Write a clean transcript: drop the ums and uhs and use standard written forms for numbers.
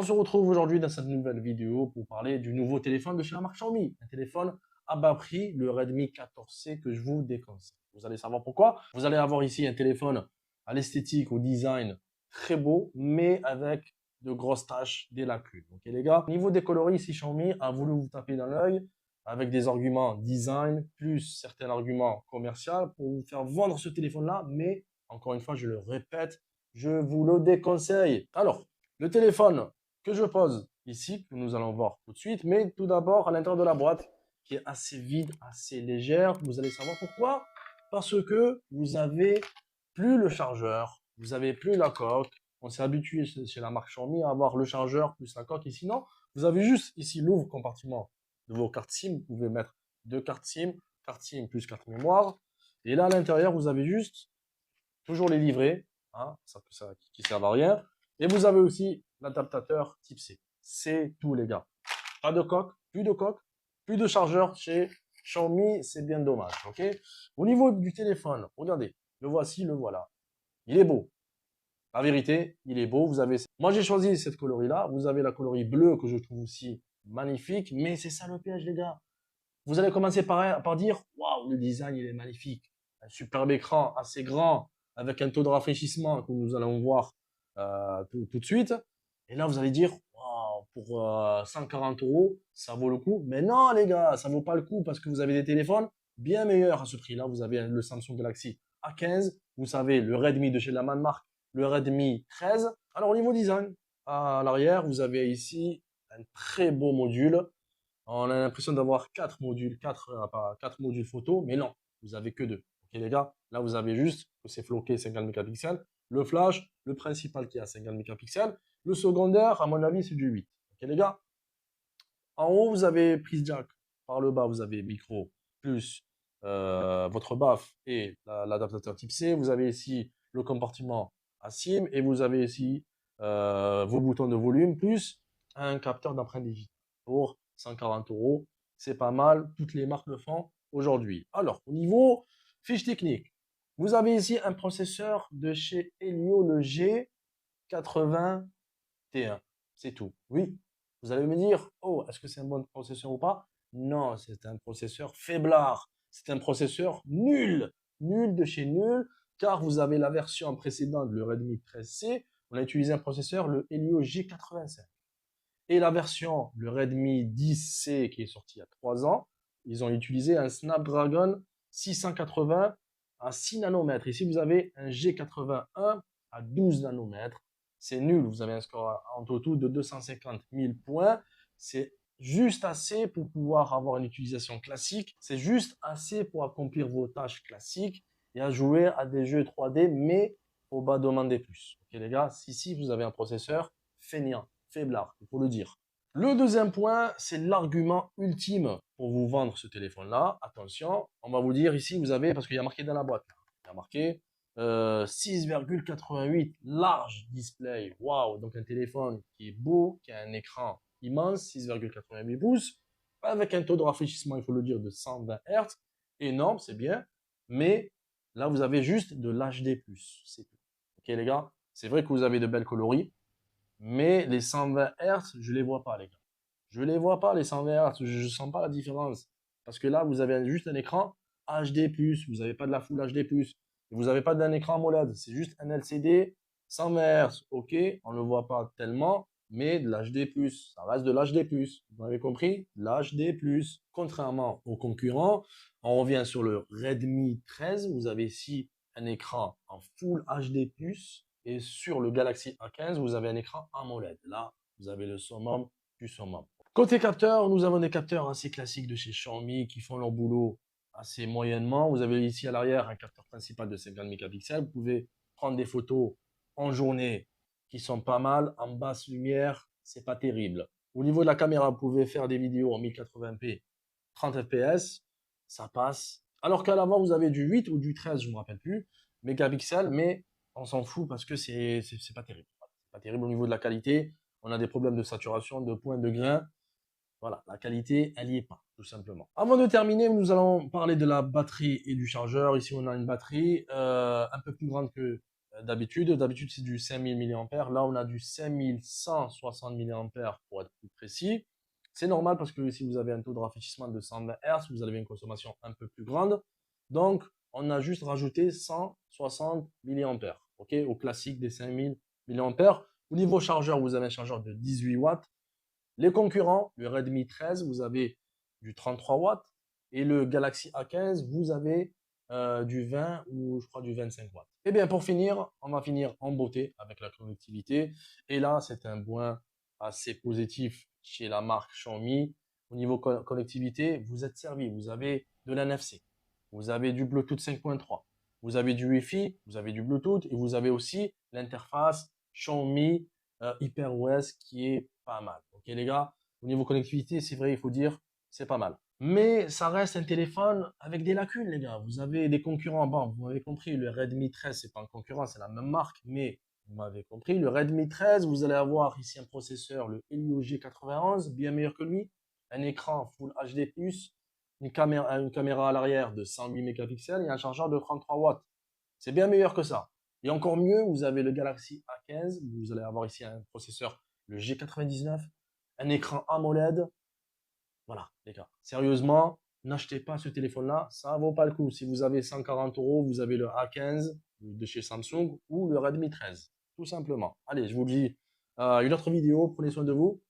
On se retrouve aujourd'hui dans cette nouvelle vidéo pour parler du nouveau téléphone de chez la marque Xiaomi. Un téléphone à bas prix, le Redmi 14C que je vous déconseille. Vous allez savoir pourquoi. Vous allez avoir ici un téléphone à l'esthétique, au design très beau, mais avec de grosses taches, des lacunes. Ok les gars, niveau des coloris, ici Xiaomi a voulu vous taper dans l'œil avec des arguments design, plus certains arguments commerciaux pour vous faire vendre ce téléphone-là, mais encore une fois, je le répète, je vous le déconseille. Alors, le téléphone que je pose ici, que nous allons voir tout de suite, mais tout d'abord à l'intérieur de la boîte, qui est assez vide, assez légère. Vous allez savoir pourquoi. Parce que vous avez plus le chargeur, vous avez plus la coque. On s'est habitué chez la marque Xiaomi à avoir le chargeur plus la coque. Et sinon, vous avez juste ici l'ouvre compartiment de vos cartes SIM. Vous pouvez mettre deux cartes SIM plus carte mémoire. Et là, à l'intérieur, vous avez juste toujours les livrets, hein, qui servent à rien. Et vous avez aussi l'adaptateur type C. C'est tout, les gars. Pas de coque, plus de chargeur chez Xiaomi, c'est bien dommage, ok? Au niveau du téléphone, regardez, le voici, le voilà. Il est beau. La vérité, il est beau. Moi, j'ai choisi cette coloris-là. Vous avez la coloris bleue que je trouve aussi magnifique, mais c'est ça le piège, les gars. Vous allez commencer par dire, waouh, le design, il est magnifique. Un superbe écran assez grand, avec un taux de rafraîchissement que nous allons voir tout de suite. Et là, vous allez dire, waouh, pour 140 euros, ça vaut le coup. Mais non, les gars, ça vaut pas le coup parce que vous avez des téléphones bien meilleurs à ce prix-là. Vous avez le Samsung Galaxy A15, vous savez, le Redmi de chez la même marque, le Redmi 13. Alors, au niveau design, à l'arrière, vous avez ici un très beau module. On a l'impression d'avoir quatre modules photo, mais non, vous avez que deux. Ok les gars, là vous avez juste que c'est floqué 50 mégapixels, le flash, le principal qui est à 50 mégapixels, le secondaire, à mon avis, c'est du 8. Ok les gars, en haut vous avez prise jack, par le bas vous avez micro plus votre baffe et l'adaptateur type C. Vous avez ici le compartiment à SIM et vous avez ici vos boutons de volume plus un capteur d'empreinte digitale pour 140 euros. C'est pas mal, toutes les marques le font aujourd'hui. Alors, au niveau fiche technique, vous avez ici un processeur de chez Helio, le G81. C'est tout. Oui, vous allez me dire, oh, est-ce que c'est un bon processeur ou pas? Non, c'est un processeur faiblard. C'est un processeur nul. Nul de chez nul, car vous avez la version précédente, le Redmi 13C. On a utilisé un processeur, le Helio G85. Et la version, le Redmi 10C, qui est sorti il y a 3 ans, ils ont utilisé un Snapdragon 680 à 6 nanomètres. Ici, vous avez un G81 à 12 nanomètres. C'est nul. Vous avez un score en tout de 250 000 points. C'est juste assez pour pouvoir avoir une utilisation classique. C'est juste assez pour accomplir vos tâches classiques et à jouer à des jeux 3D, mais faut pas demander plus. Ok les gars, ici vous avez un processeur fainéant, faiblard, il faut le dire. Le deuxième point, c'est l'argument ultime pour vous vendre ce téléphone-là. Attention, on va vous dire ici, vous avez, parce qu'il y a marqué dans la boîte, il y a marqué 6,88 large display. Waouh, donc un téléphone qui est beau, qui a un écran immense, 6,88 pouces, avec un taux de rafraîchissement, il faut le dire, de 120 Hz. Énorme, c'est bien, mais là, vous avez juste de l'HD+. C'est tout. Ok les gars, c'est vrai que vous avez de belles coloris, mais les 120 Hz, je les vois pas, les gars. Je les vois pas, les 120 Hz. Je sens pas la différence. Parce que là, vous avez juste un écran HD+. Vous n'avez pas de la Full HD+. Vous n'avez pas d'un écran AMOLED. C'est juste un LCD 120 Hz. Ok, on ne le voit pas tellement, mais de l'HD+. Ça reste de l'HD+. Vous avez compris? L'HD+. Contrairement aux concurrents, on revient sur le Redmi 13. Vous avez ici un écran en Full HD+. Et sur le Galaxy A15, vous avez un écran AMOLED. Là, vous avez le summum du summum. Côté capteur, nous avons des capteurs assez classiques de chez Xiaomi qui font leur boulot assez moyennement. Vous avez ici à l'arrière un capteur principal de 50 mégapixels. Vous pouvez prendre des photos en journée qui sont pas mal. En basse lumière, c'est pas terrible. Au niveau de la caméra, vous pouvez faire des vidéos en 1080p, 30 fps. Ça passe. Alors qu'à l'avant, vous avez du 8 ou du 13, je ne me rappelle plus, mégapixels, mais on s'en fout parce que c'est pas terrible. C'est pas terrible au niveau de la qualité. On a des problèmes de saturation, de points de grain. Voilà, la qualité, elle n'y est pas, tout simplement. Avant de terminer, nous allons parler de la batterie et du chargeur. Ici, on a une batterie un peu plus grande que d'habitude. D'habitude, c'est du 5000 mAh. Là, on a du 5160 mAh pour être plus précis. C'est normal parce que si vous avez un taux de rafraîchissement de 120 Hz, vous avez une consommation un peu plus grande. Donc, on a juste rajouté 160 mAh, ok, au classique des 5000 mAh. Au niveau chargeur, vous avez un chargeur de 18 watts. Les concurrents, le Redmi 13, vous avez du 33 watts. Et le Galaxy A15, vous avez du 20 ou je crois du 25 watts. Et bien pour finir, on va finir en beauté avec la connectivité. Et là, c'est un point assez positif chez la marque Xiaomi. Au niveau connectivité, vous êtes servi. Vous avez de l'NFC, vous avez du Bluetooth 5.3, vous avez du Wi-Fi, vous avez du Bluetooth et vous avez aussi l'interface Xiaomi HyperOS qui est pas mal. Ok les gars, au niveau connectivité, c'est vrai, il faut dire, c'est pas mal. Mais ça reste un téléphone avec des lacunes, les gars. Vous avez des concurrents. Bon, vous m'avez compris, le Redmi 13, c'est pas un concurrent, c'est la même marque, mais vous m'avez compris, le Redmi 13, vous allez avoir ici un processeur, le Helio G91, bien meilleur que lui, un écran Full HD+, une caméra à l'arrière de 108 mégapixels et un chargeur de 33 watts. C'est bien meilleur que ça. Et encore mieux, vous avez le Galaxy A15, vous allez avoir ici un processeur, le G99, un écran AMOLED. Voilà, les gars. Sérieusement, n'achetez pas ce téléphone-là, ça vaut pas le coup. Si vous avez 140 euros, vous avez le A15 de chez Samsung ou le Redmi 13, tout simplement. Allez, je vous dis une autre vidéo. Prenez soin de vous.